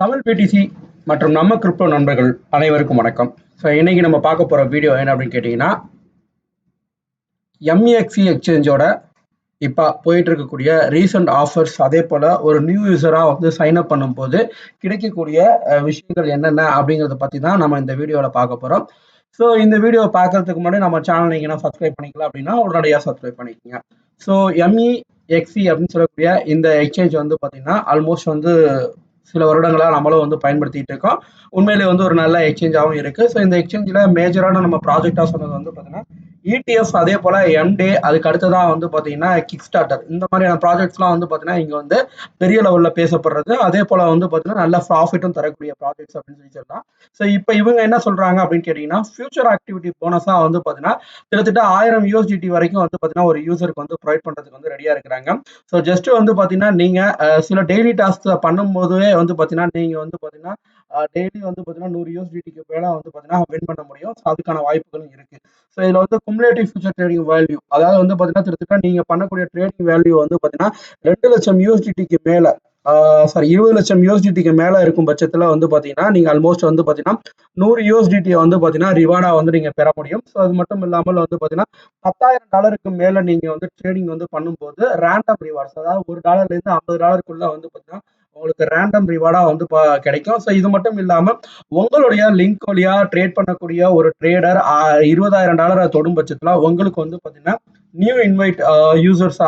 Tamil BDC மற்றும் நம்ம crypto நண்பர்கள் அனைவருக்கும் வணக்கம். ஸோ இன்னைக்கு நம்ம பார்க்க போகிற வீடியோ என்ன அப்படின்னு கேட்டிங்கன்னா, MEXC எக்ஸ்சேஞ்சோட இப்போ போயிட்டு இருக்கக்கூடிய ரீசெண்ட் ஆஃபர்ஸ், அதே போல் ஒரு நியூ யூஸராக வந்து சைன் அப் பண்ணும்போது கிடைக்கக்கூடிய விஷயங்கள் என்னென்ன அப்படிங்கிறத பற்றி தான் நம்ம இந்த வீடியோவில் பார்க்க போகிறோம். ஸோ இந்த வீடியோவை பார்க்கறதுக்கு முன்னாடி நம்ம சேனல் நீங்கள் சப்ஸ்கிரைப் பண்ணிக்கலாம் அப்படின்னா உடனடியாக சப்ஸ்கிரைப் பண்ணிக்கோங்க. ஸோ MEXC அப்படின்னு சொல்லக்கூடிய இந்த எக்ஸ்சேஞ்ச் வந்து பார்த்தீங்கன்னா ஆல்மோஸ்ட் வந்து சில வருடங்களாக நம்மளும் வந்து பயன்படுத்திட்டு இருக்கோம். உண்மையிலே வந்து ஒரு நல்ல எக்ஸ்சேஞ்சாகவும் இருக்கு. ஸோ இந்த எக்ஸ்சேஞ்சில் மேஜரான நம்ம ப்ராஜெக்டாக சொன்னது வந்து பார்த்தீங்கன்னா ETF, அதே போல் MDE, அதுக்கு அடுத்ததான் வந்து பார்த்தீங்கன்னா கிக் ஸ்டார்டர். இந்த மாதிரியான ப்ராஜெக்ட்ஸ்லாம் வந்து பார்த்தீங்கன்னா இங்கே வந்து பெரிய லெவலில் பேசப்படுறது, அதே போல் வந்து பார்த்தீங்கன்னா நல்ல ப்ராஃபிட்டும் தரக்கூடிய ப்ராஜெக்ட்ஸ் அப்படின்னு சொல்லி சொல்லலாம். ஸோ இப்போ இவங்க என்ன சொல்றாங்க அப்படின்னு கேட்டிங்கன்னா, ஃபியூச்சர் ஆக்டிவிட்டி போனஸாக வந்து பார்த்தீங்கன்னா கிட்டத்தட்ட 1000 USDT வரைக்கும் வந்து பார்த்தீங்கன்னா ஒரு யூசருக்கு வந்து ப்ரொவைட் பண்ணுறதுக்கு வந்து ரெடியாக இருக்கிறாங்க. ஸோ ஜஸ்ட் வந்து பார்த்தீங்கன்னா நீங்கள் சில டெய்லி டாஸ்க் பண்ணும்போதே வந்து பார்த்தீங்கன்னா நீங்கள் வந்து பார்த்தீங்கன்னா டெய்லி வந்து பார்த்தீங்கன்னா 100 USDTக்கு மேலே வந்து பார்த்தீங்கன்னா வின் பண்ண முடியும். ஸோ அதுக்கான வாய்ப்புகளும் இருக்கு. ஸோ இதில் வந்து குமுலேட்டிவ் ஃபியூச்சர் ட்ரேடிங் வேல்யூ, அதாவது வந்து பார்த்தீங்கன்னா கிட்டத்தட்ட நீங்கள் பண்ணக்கூடிய ட்ரேடிங் வேல்யூ வந்து பார்த்தீங்கன்னா 2 லட்சம் USDTக்கு மேலே, 20 லட்சம் USDTக்கு மேலே இருக்கும் பட்சத்தில் வந்து பார்த்தீங்கன்னா நீங்கள் ஆல்மோஸ்ட் வந்து பார்த்தீங்கன்னா 100 USDT வந்து பார்த்தீங்கன்னா ரிவார்டாக வந்து நீங்கள் பெற முடியும். ஸோ அது மட்டும் இல்லாமல் வந்து பார்த்தீங்கன்னா $10,000 மேலே நீங்கள் வந்து ட்ரேடிங் வந்து பண்ணும்போது ரேண்டம் ரிவார்ட்ஸ், அதாவது $1 $50 வந்து பார்த்தீங்கன்னா உங்களுக்கு ரேண்டம் ரிவார்டா வந்து கிடைக்கும். ஸோ இது மட்டும் இல்லாமல் உங்களுடைய லிங்க் வழியா ட்ரேட் பண்ணக்கூடிய ஒரு ட்ரேடர் $20,000 தொடும் பட்சத்தில் உங்களுக்கு வந்து பார்த்தீங்கன்னா நியூ இன்வைட் யூசர்ஸ்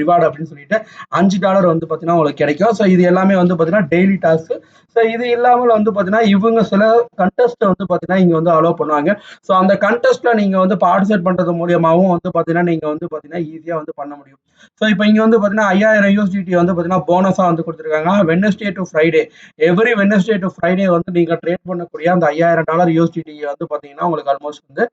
ரிவார்டு அப்படின்னு சொல்லிட்டு $5 வந்து பார்த்தீங்கன்னா உங்களுக்கு கிடைக்கும். ஸோ இது எல்லாமே வந்து பார்த்தீங்கன்னா டெய்லி டாஸ்க். ஸோ இது இல்லாமல் வந்து பார்த்தீங்கன்னா இவங்க சில கண்டெஸ்ட் வந்து பார்த்தீங்கன்னா இங்கே வந்து அலோவ் பண்ணுவாங்க. ஸோ அந்த கண்டெஸ்ட்ல நீங்கள் வந்து பார்ட்டிசிபேட் பண்ணுறது மூலியமாகவும் வந்து பார்த்தீங்கன்னா நீங்கள் வந்து பார்த்தீங்கன்னா ஈஸியாக வந்து பண்ண முடியும். ஸோ இப்போ இங்கே வந்து பார்த்தீங்கன்னா 5000 USDT வந்து பார்த்தீங்கன்னா போனஸாக வந்து கொடுத்துருக்காங்க. Wednesday to Friday, every Wednesday to Friday வந்து நீங்கள் ட்ரேட் பண்ணக்கூடிய அந்த $5000 USDT வந்து பார்த்தீங்கன்னா உங்களுக்கு ஆல்மோஸ்ட் வந்து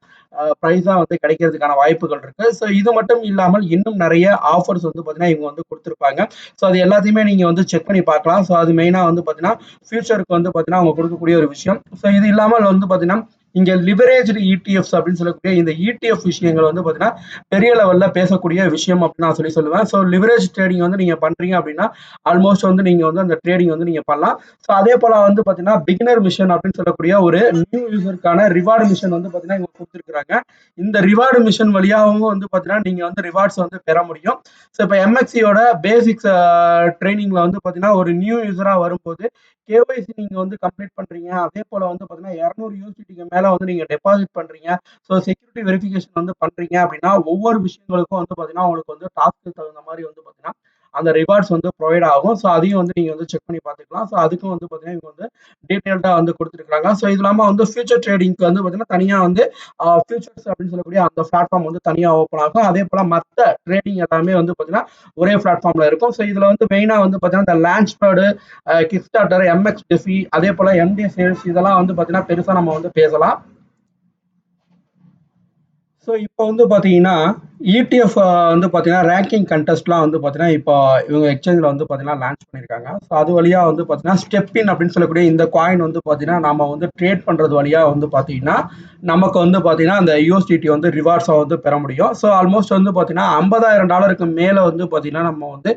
ப்ரைஸாக வந்து கிடைக்கிறதுக்கான வாய்ப்புகள் இருக்கு. ஸோ இது மட்டும் இல்லாமல் இன்னும் நிறைய ஆஃபர்ஸ் வந்து பார்த்தீங்கன்னா இவங்க வந்து கொடுத்துருப்பாங்க. ஸோ அது எல்லாத்தையுமே நீங்கள் வந்து செக் பண்ணி பார்க்கலாம். ஸோ அது மெயினாக வந்து பார்த்தீங்கன்னா ஃபியூச்சருக்கு வந்து பார்த்தீங்கன்னா அவங்க கொடுக்கக்கூடிய ஒரு விஷயம். ஸோ இது இல்லாமல் வந்து பார்த்தீங்கன்னா இங்கே லிவரேஜ்டு ETFs அப்படின்னு சொல்லக்கூடிய இந்த ETF விஷயங்கள் வந்து பார்த்தீங்கன்னா பெரிய லெவலில் பேசக்கூடிய விஷயம் அப்படின்னு நான் சொல்லுவேன். ஸோ லிவரேஜ் ட்ரேடிங் வந்து நீங்கள் பண்ணுறீங்க அப்படின்னா ஆல்மோஸ்ட் வந்து நீங்கள் வந்து அந்த ட்ரேடிங் வந்து நீங்கள் பண்ணலாம். ஸோ அதே போல் வந்து பார்த்தீங்கன்னா பிகினர் மிஷன் அப்படின்னு சொல்லக்கூடிய ஒரு நியூ யூசருக்கான ரிவார்டு மிஷன் வந்து பார்த்தீங்கன்னா இவங்க கொடுத்துருக்காங்க. இந்த ரிவார்டு மிஷன் வழியாகவும் வந்து பார்த்தீங்கன்னா நீங்கள் வந்து ரிவார்ட்ஸ் வந்து பெற முடியும். ஸோ இப்போ MXCயோட பேசிக்ஸ் ட்ரைனிங்கில் வந்து பார்த்தீங்கன்னா ஒரு நியூ யூசராக வரும்போது KYC நீங்கள் வந்து கம்ப்ளீட் பண்ணுறீங்க, அதே போல் வந்து பார்த்தீங்கன்னா 200 USDTக்கு மேலே வந்து நீங்கள் டெபாசிட் பண்ணுறீங்க, ஸோ செக்யூரிட்டி வெரிஃபிகேஷன் வந்து பண்ணுறீங்க அப்படின்னா ஒவ்வொரு விஷயங்களுக்கும் வந்து பார்த்தீங்கன்னா உங்களுக்கு வந்து டாஸ்க்கு தகுந்த மாதிரி வந்து பார்த்தீங்கன்னா அந்த ரிவார்ட்ஸ் வந்து ப்ரொவைட் ஆகும். ஸோ அதையும் வந்து நீங்கள் வந்து செக் பண்ணி பார்த்துக்கலாம். ஸோ அதுக்கும் வந்து பார்த்தீங்கன்னா இவங்க வந்து டீட்டெயில்டாக வந்து கொடுத்துருக்காங்க. ஸோ இது இல்லாமல் வந்து ஃபியூச்சர் ட்ரேடிங்க்கு வந்து பார்த்தீங்கன்னா தனியாக வந்து ஃபியூச்சர்ஸ் அப்படின்னு சொல்லக்கூடிய அந்த பிளாட்ஃபார்ம் வந்து தனியாக ஓப்பன் ஆகும். அதே போல் மற்ற ட்ரேடிங் எல்லாமே வந்து பார்த்தீங்கன்னா ஒரே பிளாட்ஃபார்மில் இருக்கும். ஸோ இதில் வந்து மெயினாக வந்து பார்த்தீங்கன்னா இந்த launchpad, kick starter, MEXC DeFi, அதே போல் MDE சேல்ஸ், இதெல்லாம் வந்து பார்த்தீங்கன்னா பெருசாக நம்ம வந்து பேசலாம். ஸோ இப்போ வந்து பார்த்தீங்கன்னா ETF வந்து பார்த்தீங்கன்னா ரேங்கிங் கண்டெஸ்ட்லாம் வந்து பார்த்தீங்கன்னா இப்போ இவங்க எக்ஸ்சேஞ்சில் வந்து பார்த்தீங்கன்னா லான்ச் பண்ணியிருக்காங்க. ஸோ அது வழியாக வந்து பார்த்தீங்கன்னா ஸ்டெப்பின் அப்படின்னு சொல்லக்கூடிய இந்த காயின் வந்து பார்த்தீங்கன்னா நம்ம வந்து ட்ரேட் பண்ணுறது வழியாக வந்து பார்த்தீங்கன்னா நமக்கு வந்து பார்த்தீங்கன்னா அந்த USDT வந்து ரிவார்ட்ஸாக வந்து பெற முடியும். ஸோ ஆல்மோஸ்ட் வந்து பார்த்தீங்கன்னா $50,000 மேலே வந்து பார்த்தீங்கன்னா நம்ம வந்து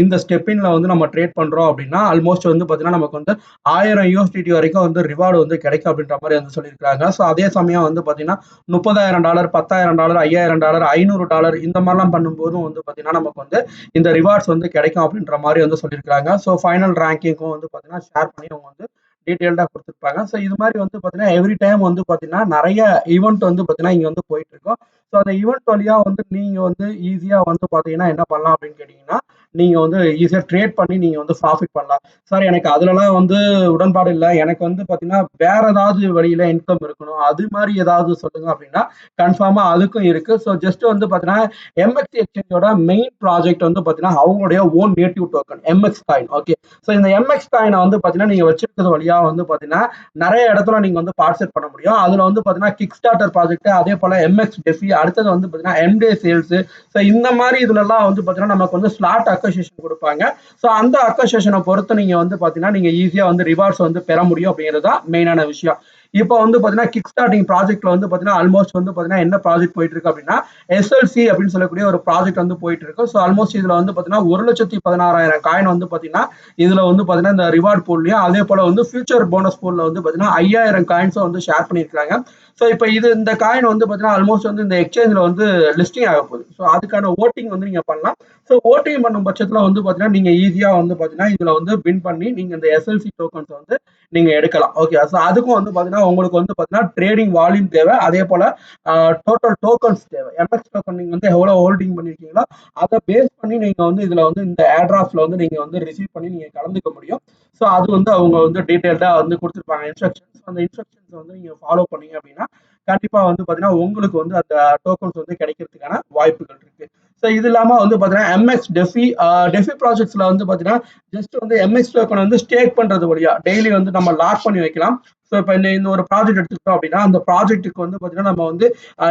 இந்த ஸ்டெப்பினில் வந்து நம்ம ட்ரேட் பண்ணுறோம் அப்படின்னா ஆல்மோஸ்ட் வந்து பார்த்தீங்கன்னா நமக்கு வந்து 1000 USDT வரைக்கும் வந்து ரிவார்டு வந்து கிடைக்கும் அப்படின்ற மாதிரி வந்து சொல்லியிருக்காங்க. ஸோ அதே சமயம் வந்து பார்த்தீங்கன்னா $30,000, $10,000, $5,000, $500 இந்த மாதிரிலாம் பண்ணும்போதும் வந்து பார்த்தீங்கன்னா நமக்கு வந்து இந்த ரிவார்ட்ஸ் வந்து கிடைக்கும் அப்படின்ற மாதிரி வந்து சொல்லியிருக்காங்க. ஸோ ஃபைனல் ரேங்கிங்கும் வந்து பார்த்தீங்கன்னா ஷேர் பண்ணி அவங்க வந்து டீட்டெயில்டாக கொடுத்துருப்பாங்க. ஸோ இது மாதிரி வந்து பார்த்தீங்கன்னா எவ்ரி டைம் வந்து பார்த்தீங்கன்னா நிறைய ஈவெண்ட் வந்து பார்த்தீங்கன்னா இங்கே வந்து போயிட்டு இருக்கும். ஸோ அந்த ஈவெண்ட் வழியாக வந்து நீங்கள் வந்து ஈஸியாக வந்து பார்த்தீங்கன்னா என்ன பண்ணலாம் அப்படின்னு கேட்டிங்கன்னா நீங்கள் வந்து ஈஸியாக ட்ரேட் பண்ணி நீங்கள் வந்து ப்ராஃபிட் பண்ணலாம். சார் எனக்கு அதுலலாம் வந்து உடன்பாடு இல்லை, எனக்கு வந்து பார்த்தீங்கன்னா வேற ஏதாவது வழியில் இன்கம் இருக்கணும், அது மாதிரி ஏதாவது சொல்லுங்க அப்படின்னா கன்ஃபார்மாக அதுக்கும் இருக்குது. ஸோ ஜஸ்ட் வந்து பார்த்தீங்கன்னா MXC எக்ஸ்சேஞ்சோட மெயின் ப்ராஜெக்ட் வந்து பார்த்தீங்கன்னா அவங்களுடைய own native token MX coin. Okay, so இந்த MX காயினை வந்து பார்த்தீங்கன்னா நீங்கள் வச்சிருக்கிறது வழியாக வந்து பார்த்தீங்கன்னா நிறைய இடத்துல நீங்கள் வந்து பார்ட்டிசிபேட் பண்ண முடியும். அதில் வந்து பார்த்தீங்கன்னா கிக் ஸ்டார்டர் ப்ராஜெக்ட், அதே போல் MEXC DeFi, அடுத்தது வந்து பார்த்தீங்கன்னா MDE சேல்ஸ். ஸோ இந்த மாதிரி இதுலலாம் வந்து பார்த்தீங்கன்னா நமக்கு வந்து ஸ்லாட் அக்கோசியேஷன் கொடுப்பாங்க. ஸோ அந்த அக்கோசியேஷனை பொறுத்து நீங்கள் வந்து பார்த்தீங்கன்னா நீங்கள் ஈஸியாக வந்து ரிவார்ட்ஸ் வந்து பெற முடியும் அப்படிங்கிறது தான் மெயினான விஷயம். இப்போ வந்து பார்த்தீங்கன்னா கிக் ஸ்டார்டிங் ப்ராஜெக்ட்ல வந்து பார்த்தீங்கன்னா ஆல்மோஸ்ட் வந்து பார்த்தீங்கன்னா என்ன ப்ராஜெக்ட் போயிட்டு இருக்கு அப்படின்னா எஸ்எல்சி அப்படின்னு சொல்லக்கூடிய ஒரு ப்ராஜெக்ட் வந்து போயிட்டு இருக்கு. ஸோ ஆல்மோஸ்ட் இதுல வந்து பார்த்தீங்கன்னா 1,16,000 காயின் வந்து பார்த்தீங்கன்னா இதுல வந்து பார்த்தீங்கன்னா இந்த ரிவார்ட் பூல்லையும் அதே போல வந்து ஃபியூச்சர் போனஸ் பூல்ல வந்து பார்த்தீங்கன்னா 5,000 காயின்ஸும் வந்து ஷேர் பண்ணியிருக்காங்க. ஸோ இப்போ இந்த காயின் வந்து பார்த்தீங்கன்னா ஆல்மோஸ்ட் வந்து இந்த எக்ஸ்சேஞ்சில் வந்து லிஸ்டிங் ஆக போகுது. ஸோ அதுக்கான ஓட்டிங் வந்து நீங்கள் பண்ணலாம். ஸோ ஓட்டிங் பண்ணும் பட்சத்தில் வந்து பார்த்தீங்கன்னா நீங்கள் ஈஸியாக வந்து பார்த்தீங்கன்னா இதில் வந்து வின் பண்ணி நீங்கள் இந்த எஸ்எல்சி டோக்கன்ஸ் வந்து நீங்கள் எடுக்கலாம். ஓகே, ஸோ அதுக்கும் வந்து பார்த்தீங்கன்னா உங்களுக்கு வந்து பார்த்தீங்கன்னா ட்ரேடிங் வால்யூம் தேவை. அதே போல் டோட்டல் டோக்கன்ஸ் தேவை. எம்எக்ஸ் டோக்கன் நீங்கள் வந்து எவ்வளோ ஹோல்டிங் பண்ணியிருக்கீங்களோ அதை பேஸ் பண்ணி நீங்கள் வந்து இதில் வந்து இந்த ஏர்ட்ராப்ஸில் வந்து நீங்கள் வந்து ரிசீவ் பண்ணி நீங்கள் கலந்துக்க முடியும். ஸோ அது வந்து அவங்க வந்து டீட்டெயில்டாக வந்து கொடுத்துருப்பாங்க இன்ஸ்ட்ரக்ஷன்ஸ். அந்த இன்ஸ்ட்ரக்ஷன்ஸ் வந்து நீங்கள் ஃபாலோ பண்ணீங்க அப்படின்னா கண்டிப்பாக வந்து பார்த்தீங்கன்னா உங்களுக்கு வந்து அந்த டோக்கன்ஸ் வந்து கிடைக்கிறதுக்கான வாய்ப்புகள் இருக்கு. ஸோ இது இல்லாமல் வந்து பார்த்தீங்கன்னா எம்எக்ஸ் டெஃபி ப்ராஜெக்ட்ஸில் வந்து பார்த்தீங்கன்னா ஜஸ்ட் வந்து எம்எக்ஸ் டோக்கன் வந்து ஸ்டேக் பண்ணுறது வழியா டெய்லி வந்து நம்ம லாக் பண்ணி வைக்கலாம். ஸோ இப்போ இந்த ஒரு ப்ராஜெக்ட் எடுத்துக்கிட்டோம் அப்படின்னா அந்த ப்ராஜெக்ட்டுக்கு வந்து பார்த்தீங்கன்னா நம்ம வந்து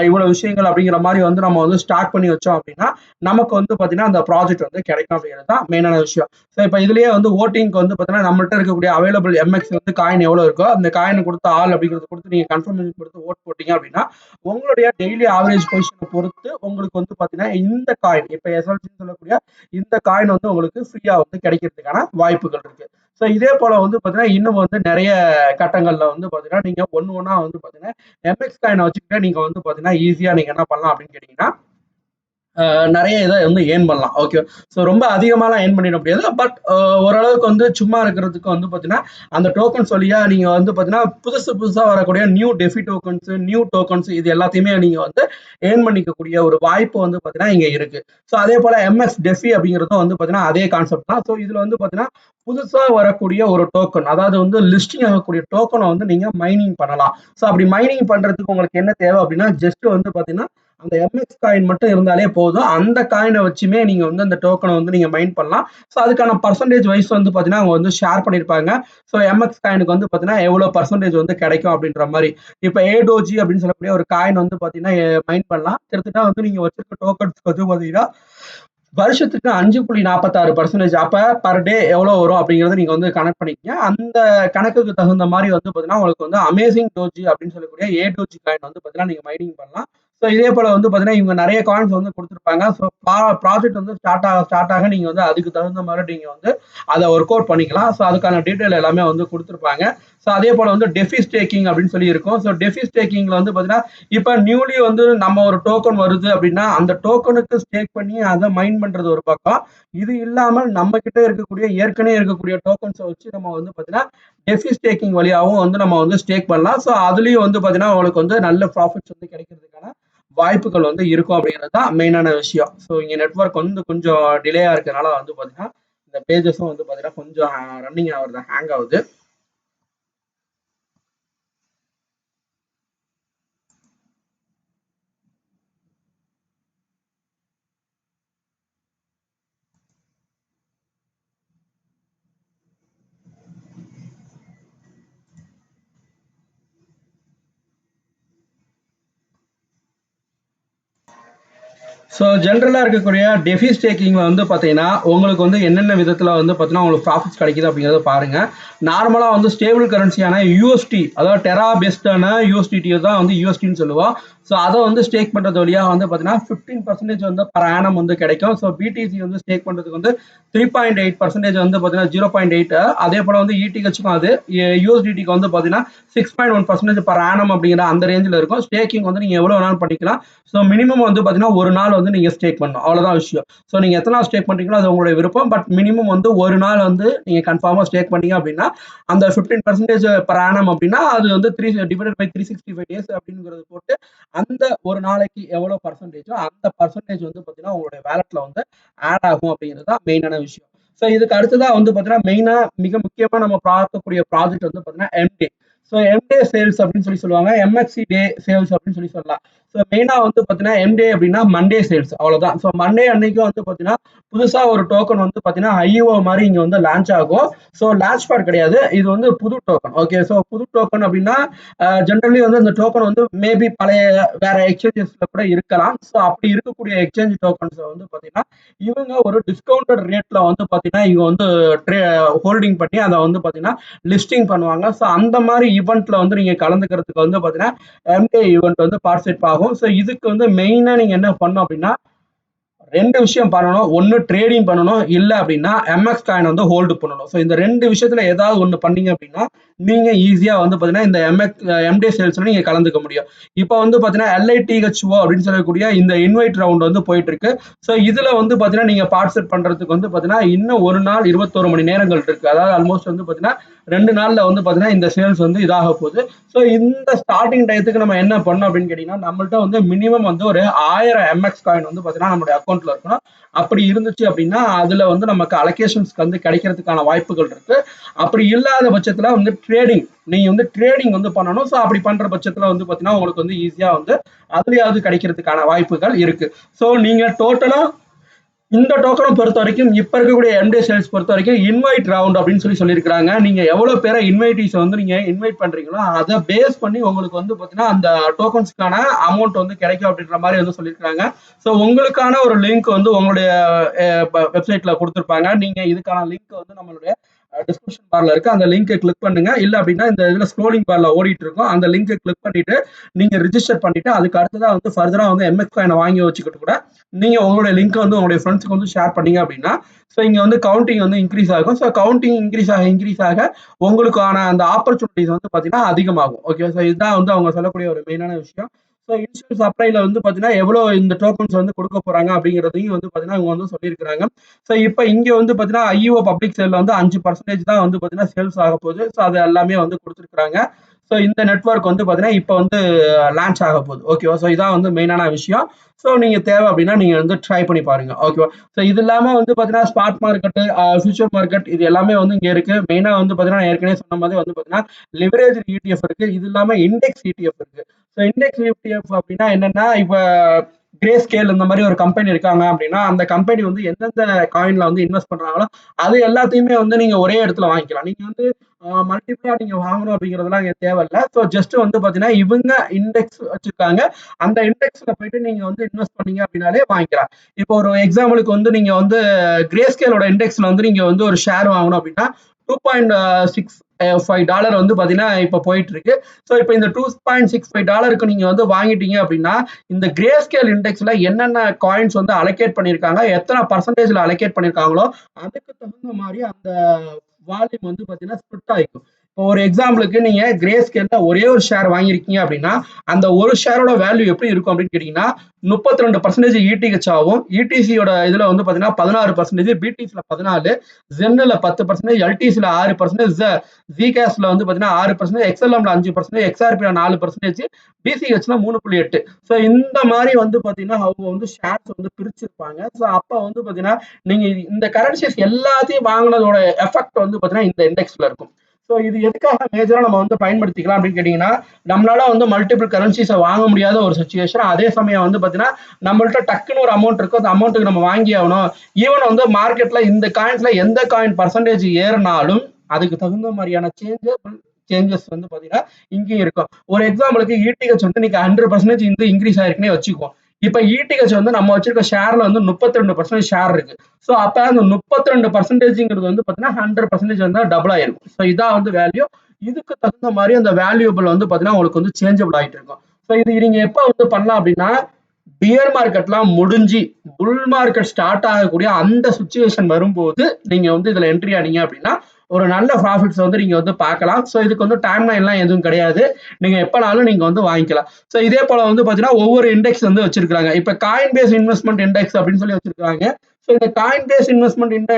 இவ்வளவு விஷயங்கள் அப்படிங்கிற மாதிரி வந்து நம்ம வந்து ஸ்டார்ட் பண்ணி வச்சோம் அப்படின்னா நமக்கு வந்து பார்த்தீங்கன்னா அந்த ப்ராஜெக்ட் வந்து கிடைக்கும் அப்படிங்கிறது தான் மெயினான விஷயம். ஸோ இப்போ இதுலயே வந்து ஓட்டிங்க்கு வந்து பார்த்தீங்கன்னா நம்மள்ட்ட இருக்கக்கூடிய அவைலபிள் எம்எக்ஸ் வந்து காயின் எவ்வளோ இருக்கோ அந்த காயினை கொடுத்து ஆள் அப்படிங்கிறது கொடுத்து நீங்கள் கன்ஃபர்மேஷன் கொடுத்து ஓட் போட்டீங்க அப்படின்னா உங்களுடைய டெய்லி ஆவரேஜ் பொசிஷனை பொறுத்து உங்களுக்கு வந்து பார்த்தீங்கன்னா இந்த காயின் இப்போ எஸ்எல்சின்னு சொல்லக்கூடிய இந்த காயின் வந்து உங்களுக்கு ஃப்ரீயா வந்து கிடைக்கிறதுக்கான வாய்ப்புகள் இருக்கு. ஸோ இதே போல வந்து பார்த்தீங்கன்னா இன்னும் வந்து நிறைய கட்டங்கள்ல வந்து பார்த்தீங்கன்னா நீங்க ஒன்னா வந்து பார்த்தீங்கன்னா எம்எக்ஸ் காயினை வச்சுக்கிட்டே நீங்க வந்து பார்த்தீங்கன்னா ஈஸியா நீங்க என்ன பண்ணலாம் அப்படின்னு கேட்டீங்கன்னா நிறைய இதை வந்து ஏர்ன் பண்ணலாம். ஓகே, ஸோ ரொம்ப அதிகமாலாம் ஏர்ன் பண்ணிட முடியாது. பட் ஓரளவுக்கு வந்து சும்மா இருக்கிறதுக்கு வந்து பார்த்தீங்கன்னா அந்த டோக்கன்ஸ் வழியா நீங்கள் வந்து பார்த்தீங்கன்னா புதுசாக வரக்கூடிய நியூ டெஃபி டோக்கன்ஸ் நியூ டோக்கன்ஸ் இது எல்லாத்தையுமே நீங்கள் வந்து ஏர்ன் பண்ணிக்கக்கூடிய ஒரு வாய்ப்பு வந்து பார்த்தீங்கன்னா இங்கே இருக்கு. ஸோ அதே போல் எம்எக்ஸ் டெஃபி அப்படிங்கிறதும் வந்து பார்த்தீங்கன்னா அதே கான்செப்ட் தான். ஸோ இதில் வந்து பார்த்தீங்கன்னா புதுசாக வரக்கூடிய ஒரு டோக்கன் அதாவது வந்து லிஸ்டிங் ஆகக்கூடிய டோக்கனை வந்து நீங்கள் மைனிங் பண்ணலாம். ஸோ அப்படி மைனிங் பண்ணுறதுக்கு உங்களுக்கு என்ன தேவை அப்படின்னா ஜஸ்ட் வந்து பார்த்தீங்கன்னா அந்த எம்எக்ஸ் காயின் மட்டும் இருந்தாலே போதும். அந்த காயினை வச்சுமே நீங்க வந்து அந்த டோக்கனை வந்து நீங்க மைண்ட் பண்ணலாம். ஸோ அதுக்கான பர்சன்டேஜ் வைஸ் வந்து பாத்தீங்கன்னா அவங்க வந்து ஷேர் பண்ணிருப்பாங்க. ஸோ எம்எக்ஸ் காயினுக்கு வந்து பாத்தீங்கன்னா எவ்வளவு பர்சன்டேஜ் வந்து கிடைக்கும் அப்படின்ற மாதிரி. இப்ப ஏடோஜி அப்படின்னு சொல்லக்கூடிய ஒரு காயின் வந்து பாத்தீங்கன்னா மைண்ட் பண்ணலாம். கிட்டத்தட்ட வந்து நீங்க வச்சிருக்க டோக்கன்ஸ் வந்து பாத்தீங்கன்னா வருஷத்துக்கு 5.46%. அப்ப பர் டே எவ்வளவு வரும் அப்படிங்கறத நீங்க வந்து கனெக்ட் பண்ணிக்கங்க. அந்த கணக்குக்கு தகுந்த மாதிரி வந்து பாத்தீங்கன்னா உங்களுக்கு வந்து அமேசிங் டோஜி அப்படின்னு சொல்லக்கூடிய ஏடோஜி காயின் வந்து பாத்தீங்கன்னா நீங்க மைனிங் பண்ணலாம். ஸோ இதே போல வந்து பாத்தீங்கன்னா இவங்க நிறைய காயின்ஸ் வந்து கொடுத்துருப்பாங்க. ஸோ ப்ராஜெக்ட் வந்து ஸ்டார்ட் ஆக நீங்க வந்து அதுக்கு தகுந்த மாதிரி நீங்க வந்து அதை ஒர்க் அவுட் பண்ணிக்கலாம். ஸோ அதுக்கான டீட்டெயில் எல்லாமே வந்து கொடுத்துருப்பாங்க. ஸோ அதே போல வந்து டெஃபி ஸ்டேக்கிங் அப்படின்னு சொல்லி இருக்கும். ஸோ டெஃபி ஸ்டேக்கிங்ல வந்து பாத்தீங்கன்னா இப்ப நியூலி வந்து நம்ம ஒரு டோக்கன் வருது அப்படின்னா அந்த டோக்கனுக்கு ஸ்டேக் பண்ணி அதை மைண்ட் பண்றது ஒரு பக்கம். இது இல்லாமல் நம்ம கிட்ட இருக்கக்கூடிய ஏற்கனவே இருக்கக்கூடிய டோக்கன்ஸை வச்சு நம்ம வந்து பாத்தீங்கன்னா டெஃபி ஸ்டேக்கிங் வழியாகவும் வந்து நம்ம வந்து ஸ்டேக் பண்ணலாம். ஸோ அதுலயும் வந்து பாத்தீங்கன்னா உங்களுக்கு வந்து நல்ல ப்ராஃபிட்ஸ் வந்து கிடைக்கிறதுக்கான வாய்ப்புகள் வந்து இருக்கும் அப்படிங்கிறது தான் மெயினான விஷயம். ஸோ இங்க நெட்ஒர்க் வந்து கொஞ்சம் டிலேயா இருக்கனால வந்து பாத்தீங்கன்னா இந்த பேஜஸும் வந்து பாத்தீங்கன்னா கொஞ்சம் ரன்னிங் ஆகுது, ஹேங் ஆகுது. ஸோ ஜென்ரலாக இருக்கக்கூடிய டெஃபி ஸ்டேக்கிங்கில் வந்து பார்த்தீங்கன்னா உங்களுக்கு வந்து என்னென்ன விதத்தில் வந்து பார்த்தீங்கன்னா உங்களுக்கு ப்ராஃபிட்ஸ் கிடைக்குது அப்படிங்கிறத பாருங்கள். நார்மலாக வந்து ஸ்டேபிள் கரன்சியான யூஎஸ்டி அதாவது டெரா பேஸ்டான யூஎஸ்டிடி தான் வந்து யூஎஸ்டின்னு சொல்லுவோம். ஸோ அதை வந்து ஸ்டேக் பண்ணுறது வழியாக வந்து பார்த்தீங்கன்னா 15% வந்து பர் ஆனம் வந்து கிடைக்கும். ஸோ பிடிசி வந்து ஸ்டேக் பண்ணுறதுக்கு வந்து 3.8% வந்து பார்த்தீங்கன்னா 0.8. அதே போல் வந்து இடிஹெச்சுக்கும் அது யூஎஸ்டிடிக்கு வந்து பார்த்தீங்கன்னா 6.1% பர் ஆனம் அப்படிங்கிற அந்த ரேஞ்சில் இருக்கும். ஸ்டேக்கிங் வந்து நீங்கள் எவ்வளோ வேணாலும் பண்ணிக்கலாம். ஸோ மினிமம் வந்து பார்த்தீங்கன்னா ஒரு நாள் வந்து நீங்கள் ஸ்டேக் பண்ணணும், அவ்வளோதான் விஷயம். ஸோ நீங்கள் எத்தனை நாள் ஸ்டேக் பண்ணுறீங்களோ அது உங்களுடைய விருப்பம். பட் மினிமம் வந்து ஒரு நாள் வந்து நீங்கள் கன்ஃபார்மாக ஸ்டேக் பண்ணீங்க அப்படின்னா அந்த 15% பர் ஆனம் அப்படின்னா அது வந்து 365 டேஸ் அப்படிங்கிறது போட்டு அந்த ஒரு நாளைக்கு எவ்வளோ பர்சன்டேஜோ அந்த பர்சன்டேஜ் வந்து பார்த்தீங்கன்னா உங்களுடைய வேலெட்ல வந்து ஆட் ஆகும் அப்படிங்கிறது தான் மெயினான விஷயம். ஸோ இதுக்கு அடுத்ததான் வந்து பார்த்தீங்கன்னா மெயினாக மிக முக்கியமாக நம்ம பார்க்கக்கூடிய ப்ராஜெக்ட் வந்து பார்த்தீங்கன்னா எம்டே. ஸோ எம்டே சேல்ஸ் அப்படின்னு சொல்லி சொல்லுவாங்க, எம்எக்சி டே சேல்ஸ் அப்படின்னு சொல்லி சொல்லலாம். ஸோ மெயினாக வந்து பார்த்தீங்கன்னா எம்டே அப்படின்னா மண்டே சேல்ஸ், அவ்வளோதான். ஸோ மண்டே அன்னைக்கு வந்து பார்த்தீங்கன்னா புதுசாக ஒரு டோக்கன் வந்து பார்த்தீங்கன்னா ஐஓ மாதிரி இங்கே வந்து லான்ச் ஆகும். ஸோ லான்ச் பேட் கிடையாது, இது வந்து புது டோக்கன். ஓகே, ஸோ புது டோக்கன் அப்படின்னா ஜென்ரலி வந்து அந்த டோக்கன் வந்து மேபி பழைய வேற எக்ஸ்சேஞ்சஸ்ல கூட இருக்கலாம். ஸோ அப்படி இருக்கக்கூடிய எக்ஸ்சேஞ்ச் டோக்கன்ஸை வந்து பார்த்தீங்கன்னா இவங்க ஒரு டிஸ்கவுண்டட் ரேட்ல வந்து பார்த்தீங்கன்னா இவங்க வந்து ஹோல்டிங் பண்ணி அதை வந்து பார்த்தீங்கன்னா லிஸ்டிங் பண்ணுவாங்க. ஸோ அந்த மாதிரி ஈவெண்ட்ல வந்து நீங்க கலந்துக்கிறதுக்கு வந்து பாத்தீங்கன்னா எம்டே ஈவெண்ட் வந்து பார்ட்டிசிபேட் ஆகும். ஸோ இதுக்கு வந்து மெயினா நீங்க என்ன பண்ணணும் அப்படின்னா ரெண்டு விஷயம் பண்ணணும். ஒன்னு ட்ரேடிங் பண்ணணும், இல்ல அப்படின்னா எம்எக்ஸ் காயின் வந்து ஹோல்டு பண்ணணும். ஸோ இந்த ரெண்டு விஷயத்துல ஏதாவது ஒண்ணு பண்ணீங்க அப்படின்னா நீங்க ஈஸியா வந்து பாத்தீங்கன்னா இந்த எம்டே சேல்ஸ்ல நீங்க கலந்துக்க முடியும். இப்போ வந்து பாத்தீங்கன்னா LITHO அப்படின்னு சொல்லக்கூடிய இந்த இன்வைட் ரவுண்ட் வந்து போயிட்டு இருக்கு. ஸோ இதுல வந்து பாத்தீங்கன்னா நீங்க பார்ட்டிசிபேட் பண்றதுக்கு வந்து பாத்தீங்கன்னா இன்னும் ஒரு நாள் 21 மணி நேரங்கள் இருக்கு. அதாவது ஆல்மோஸ்ட் வந்து பாத்தீங்கன்னா 2 நாள்ல வந்து பாத்தீங்கன்னா இந்த சேல்ஸ் வந்து இதாக போகுது. ஸோ இந்த ஸ்டார்டிங் டயத்துக்கு நம்ம என்ன பண்ணோம் அப்படின்னு கேட்டீங்கன்னா நம்மள்ட்ட வந்து மினிமம் வந்து ஒரு 1000 எம்எக்ஸ் காயின் வந்து பாத்தீங்கன்னா நம்மளுடைய அக்கௌண்ட்ல இருக்கணும். அப்படி இருந்துச்சு அப்படின்னா அதுல வந்து நமக்கு அலோகேஷன்ஸ்க்கு வந்து கிடைக்கிறதுக்கான வாய்ப்புகள் இருக்கு. அப்படி இல்லாத பட்சத்துல வந்து ட்ரேடிங் நீங்க வந்து ட்ரேடிங் வந்து பண்ணணும். ஸோ அப்படி பண்ற பட்சத்துல வந்து பாத்தீங்கன்னா உங்களுக்கு வந்து ஈஸியா வந்து அதுலயாவது கிடைக்கிறதுக்கான வாய்ப்புகள் இருக்கு. ஸோ நீங்க டோட்டலா இந்த டோக்கனை பொறுத்த வரைக்கும் இப்ப இருக்கக்கூடிய எம்டே சேல்ஸ் பொறுத்த வரைக்கும் இன்வைட் ரவுண்ட் அப்படின்னு சொல்லியிருக்காங்க. நீங்க எவ்வளவு பேரை இன்வைட்டிஸ் வந்து நீங்க இன்வைட் பண்றீங்களோ அதை பேஸ் பண்ணி உங்களுக்கு வந்து பாத்தீங்கன்னா அந்த டோக்கன்ஸ்க்கான அமௌண்ட் வந்து கிடைக்கும் அப்படின்ற மாதிரி வந்து சொல்லியிருக்காங்க. ஸோ உங்களுக்கான ஒரு லிங்க் வந்து உங்களுடைய வெப்சைட்ல கொடுத்துருப்பாங்க. நீங்க இதுக்கான லிங்க் வந்து நம்மளுடைய டிஸ்கிரிப்ஷன் பார்ல இருக்கு. அந்த லிங்கை கிளிக் பண்ணுங்க. இல்ல அப்படின்னா இந்த இதுல ஸ்க்ரோலிங் பார்ல ஓடிட்டு இருக்கும். அந்த லிங்கை கிளிக் பண்ணிட்டு நீங்க ரிஜிஸ்டர் பண்ணிட்டு அதுக்கு அடுத்ததான் வந்து ஃபர்தரா வந்து எம்எக்ஸ் காயினை வாங்கி வச்சுக்கிட்டு கூட நீங்க உங்களுடைய லிங்க் வந்து உங்களுடைய ஃப்ரெண்ட்ஸ்க்கு வந்து ஷேர் பண்ணீங்க அப்படின்னா ஸோ இங்க வந்து கவுண்டிங் வந்து இன்க்ரீஸ் ஆகும். ஸோ கவுண்டிங் இன்க்ரீஸ் ஆக உங்களுக்கான அந்த ஆப்பர்ச்சுனிட்டிஸ் வந்து பாத்தீங்கன்னா அதிகமாகும். ஓகே, ஸோ இதுதான் வந்து அவங்க சொல்லக்கூடிய ஒரு மெயினான விஷயம். ஸோ இன்சூரன்ஸ் சப்ளைல வந்து பாத்தீங்கன்னா எவ்வளவு இந்த டோக்கன்ஸ் வந்து கொடுக்க போறாங்க அப்படிங்கிறதையும் வந்து பாத்தீங்கன்னா இவங்க வந்து சொல்லியிருக்காங்க. ஸோ இப்போ இங்க வந்து பாத்தீங்கன்னா ஐஓ பப்ளிக் சேல்ல வந்து 5% தான் வந்து பாத்தீங்கன்னா சேல்ஸ் ஆக போகுது. ஸோ அது எல்லாமே வந்து கொடுத்துருக்காங்க. ஸோ இந்த நெட்வொர்க் வந்து பாத்தீங்கன்னா இப்போ வந்து லான்ச் ஆக போகுது. ஓகேவா, ஸோ இதான் வந்து மெயினான விஷயம். ஸோ நீங்க தேவை அப்படின்னா நீங்க வந்து ட்ரை பண்ணி பாருங்க. ஓகேவா, ஸோ இது இல்லாம வந்து பாத்தீங்கன்னா ஸ்பாட் மார்க்கெட், ஃபியூச்சர் மார்க்கெட் இது எல்லாமே வந்து இங்க இருக்கு. மெயினா வந்து பாத்தீங்கன்னா நான் ஏற்கனவே சொன்ன மாதிரி வந்து பாத்தீங்கன்னா லிவரேஜ் ETF இருக்கு. இது இல்லாம இண்டெக்ஸ் ETF இருக்கு. ஸோ இண்டெக்ஸ் ETF அப்படின்னா என்னன்னா இப்ப கிரே ஸ்கேல் இந்த மாதிரி ஒரு கம்பெனி இருக்காங்க அப்படின்னா அந்த கம்பெனி வந்து எந்தெந்த காயின்ல வந்து இன்வெஸ்ட் பண்றாங்களோ அது எல்லாத்தையுமே வந்து நீங்க ஒரே இடத்துல வாங்கிக்கலாம். நீங்க வந்து மல்டிபிளா நீங்க வாங்கணும் அப்படிங்கறதுலாம் இங்க தேவையில்லை. ஸோ ஜஸ்ட் வந்து பாத்தீங்கன்னா இவங்க இண்டெக்ஸ் வச்சிருக்காங்க. அந்த இண்டெக்ஸ்ல போயிட்டு நீங்க வந்து இன்வெஸ்ட் பண்ணீங்க அப்படின்னாலே வாங்கிக்கலாம். இப்போ ஒரு எக்ஸாம்பிளுக்கு வந்து நீங்க வந்து கிரே ஸ்கேலோட இண்டெக்ஸ்ல வந்து நீங்க வந்து ஒரு ஷேர் வாங்கணும் அப்படின்னா $2.65 வந்து பாத்தீங்கன்னா இப்ப போயிட்டு இருக்கு. ஸோ இப்போ இந்த $2.65 நீங்க வந்து வாங்கிட்டீங்க அப்படின்னா இந்த கிரே ஸ்கேல் இண்டெக்ஸ்ல என்னென்ன காயின்ஸ் வந்து அலோகேட் பண்ணிருக்காங்க, எத்தனை பர்சன்டேஜ்ல அலோகேட் பண்ணிருக்காங்களோ அதுக்கு தகுந்த மாதிரி அந்த வால்யூம் வந்து பாத்தீங்கன்னா ஸ்பிட் ஆயிக்கும். இப்போ ஒரு எக்ஸாம்பிளுக்கு நீங்க கிரே ஸ்கேல்ல ஒரே ஒரு ஷேர் வாங்கியிருக்கீங்க அப்படின்னா அந்த ஒரு ஷேரோட வேல்யூ எப்படி இருக்கும் அப்படின்னு கேட்டீங்கன்னா 32% ETH ஆகும். ETCயோட இதுல வந்து பாத்தீங்கன்னா 16%, BTCல 14, ZENல 10%, LTCல 6%, Zcash வந்து பாத்தீங்கன்னா 6%, XLMல 5%, XRPல 4%, BCHல 3.8. ஸோ இந்த மாதிரி வந்து பாத்தீங்கன்னா அவங்க வந்து ஷேர்ஸ் வந்து பிரிச்சிருப்பாங்க. ஸோ அப்ப வந்து பாத்தீங்கன்னா நீங்க இந்த கரன்சிஸ் எல்லாத்தையும் வாங்கினதோட எஃபெக்ட் வந்து பாத்தீங்கன்னா இந்த இண்டெக்ஸ்ல இருக்கும். ஸோ இது எதுக்காக மேஜரா நம்ம வந்து பயன்படுத்திக்கலாம் அப்படின்னு கேட்டீங்கன்னா நம்மளால வந்து மல்டிபிள் கரன்சிஸை வாங்க முடியாத ஒரு சுச்சுவேஷன். அதே சமயம் வந்து பாத்தீங்கன்னா நம்மள்ட்ட டக்குன்னு ஒரு அமௌண்ட் இருக்கும். அந்த அமௌண்ட்டுக்கு நம்ம வாங்கி ஆகணும். ஈவன் வந்து மார்க்கெட்ல இந்த காயின்ஸ்ல எந்த காயின் பர்சன்டேஜ் ஏறினாலும் அதுக்கு தகுந்த மாதிரியான சேஞ்சஸ் வந்து பாத்தீங்கன்னா இங்கேயும் இருக்கும். ஒரு எக்ஸாம்பிளுக்கு ETH வந்து நீங்க 100% இந்த இன்க்ரீஸ் ஆயிருக்குன்னே வச்சுக்குவோம். இப்ப ETH வந்து நம்ம வச்சிருக்க ஷேர்ல வந்து 32% ஷேர் இருக்கு. ஸோ அப்ப அந்த 32% வந்து பாத்தீங்கன்னா 100% வந்து டபுள் ஆயிருக்கும். ஸோ இதான் வந்து வேல்யூ. இதுக்கு தகுந்த மாதிரி அந்த வேல்யூபிள் வந்து பாத்தீங்கன்னா உங்களுக்கு வந்து சேஞ்சபிள் ஆயிட்டு இருக்கும். ஸோ இது நீங்க எப்ப வந்து பண்ணலாம் அப்படின்னா பியர் மார்க்கெட்லாம் முடிஞ்சு புல் மார்க்கெட் ஸ்டார்ட் ஆகக்கூடிய அந்த சுச்சுவேஷன் வரும்போது நீங்க வந்து இதுல என்ட்ரி ஆனீங்க அப்படின்னா ஒரு நல்ல ப்ராஃபிட்ஸ் வந்து நீங்க வந்து பார்க்கலாம். ஸோ இதுக்கு வந்து டைம் லைன்லாம் எதுவும் கிடையாது. நீங்க எப்பனாலும் நீங்க வந்து வாங்கிக்கலாம். ஸோ இதே போல வந்து பாத்தீங்கன்னா ஒவ்வொரு இண்டெக்ஸ் வந்து வச்சிருக்காங்க. இப்ப காயின் பேஸ் இன்வெஸ்ட்மெண்ட் இண்டெக்ஸ் அப்படின்னு சொல்லி வச்சிருக்காங்க. ஸோ இந்த காயின் பேஸ் இன்வெஸ்ட்மெண்ட்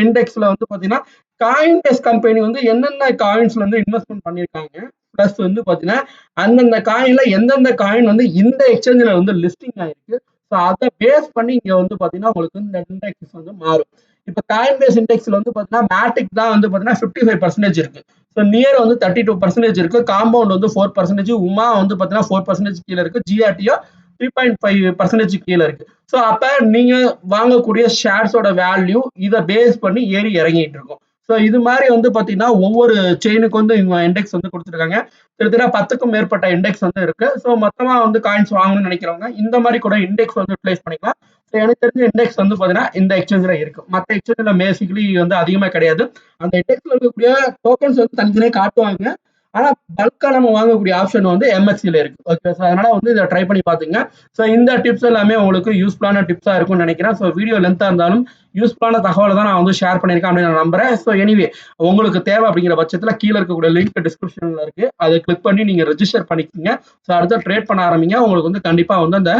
இண்டெக்ஸ்ல வந்து பாத்தீங்கன்னா காயின் பேஸ் கம்பெனி வந்து என்னென்ன காயின்ஸ்ல வந்து இன்வெஸ்ட்மெண்ட் பண்ணிருக்காங்க, பிளஸ் வந்து பாத்தீங்கன்னா அந்தந்த காயின்ல எந்தெந்த காயின் வந்து இந்த எக்ஸ்சேஞ்சில் வந்து லிஸ்டிங் ஆயிருக்கு. ஸோ அதை பேஸ் பண்ணி இங்க வந்து பாத்தீங்கன்னா உங்களுக்கு இந்த இண்டெக்ஸ் வந்து மாறும். இப்ப காயின் பேஸ் இண்டெக்ஸ்ல வந்து பாத்தீங்கன்னா மேட்டிக் தான் வந்து பாத்தீங்கன்னா 55% இருக்கு. ஸோ நியர் வந்து 32% இருக்கு. காம்பவுண்ட் வந்து 4%, உமா வந்து பாத்தீங்கன்னா 4% கீழே இருக்கு. ஜிஆர்டியோ 3.5% கீழே இருக்கு. ஸோ அப்ப நீங்க வாங்கக்கூடிய ஷேர்ஸோட வேல்யூ இதை பேஸ் பண்ணி ஏறி இறங்கிட்டு இருக்கும். ஸோ இது மாதிரி வந்து பாத்தீங்கன்னா ஒவ்வொரு செயினுக்கு வந்து இவங்க இண்டெக்ஸ் வந்து கொடுத்துருக்காங்க. கிட்டத்தட்ட 10க்கும் மேற்பட்ட இண்டெக்ஸ் வந்து இருக்கு. ஸோ மொத்தமா வந்து காயின்ஸ் வாங்கணும்னு நினைக்கிறவங்க இந்த மாதிரி கூட இண்டெக்ஸ் வந்து யூட்டிலைஸ் பண்ணிக்கலாம். ஸோ எனக்கு தெரிஞ்ச இண்டெக்ஸ் வந்து பாத்தீங்கன்னா இந்த எக்ஸ்சேஞ்சில் இருக்கு. மற்ற எக்ஸ்சேஞ்சில் பேசிக்கலி வந்து அதிகமா கிடையாது. அந்த இண்டெக்ஸ்ல இருக்கக்கூடிய டோக்கன்ஸ் வந்து தனித்தனியே காட்டுவாங்க. ஆனா பல்கா நம்ம வாங்கக்கூடிய ஆப்ஷன் வந்து MXC ல இருக்கு. ஓகே, அதனால வந்து இதை ட்ரை பண்ணி பாத்துங்க. ஸோ இந்த டிப்ஸ் எல்லாமே உங்களுக்கு யூஸ்ஃபுல்லான டிப்ஸா இருக்கும்னு நினைக்கிறேன். ஸோ வீடியோ லென்த்தா இருந்தாலும் யூஸ்ஃபுல்லான தகவலை தான் நான் வந்து ஷேர் பண்ணியிருக்கேன் அப்படின்னு நான் நம்புறேன். ஸோ எனிவே உங்களுக்கு தேவை அப்படிங்கிற பட்சத்தில் கீழே இருக்கக்கூடிய லிங்க் டிஸ்கிரிப்ஷன்ல இருக்கு, அதை கிளிக் பண்ணி நீங்க ரெஜிஸ்டர் பண்ணிக்கோங்க. ஸோ அடுத்த ட்ரேட் பண்ண ஆரம்பிங்க. உங்களுக்கு வந்து கண்டிப்பா வந்து அந்த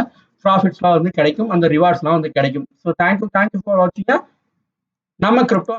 ப்ராஃபிட்ஸ்லாம் வந்து கிடைக்கும், அந்த ரிவார்ட்ஸ்லாம் வந்து கிடைக்கும். ஸோ தேங்க்யூ ஃபார் வாட்சிங் நம்ம கிரிப்டோ.